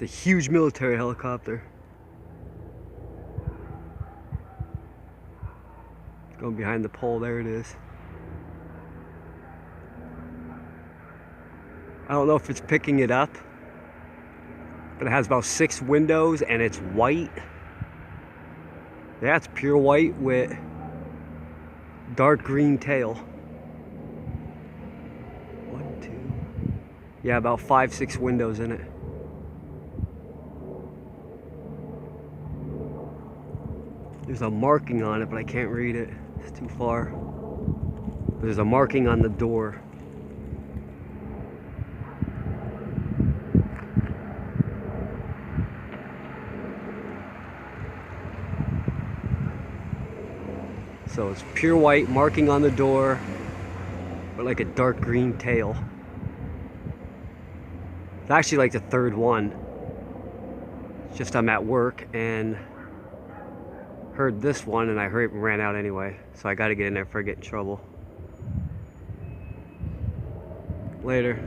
It's a huge military helicopter. Going behind the pole, there it is. I don't know if it's picking it up, but it has about 6 windows and it's white. Yeah, it's pure white with dark green tail. 1, 2. Yeah, about 5, 6 windows in it. There's a marking on it, but I can't read it. It's too far. There's a marking on the door. So it's pure white, marking on the door, but like a dark green tail. It's actually like the 3rd one. It's just I'm at work and heard this one and I ran out anyway. So I gotta get in there before I get in trouble. Later.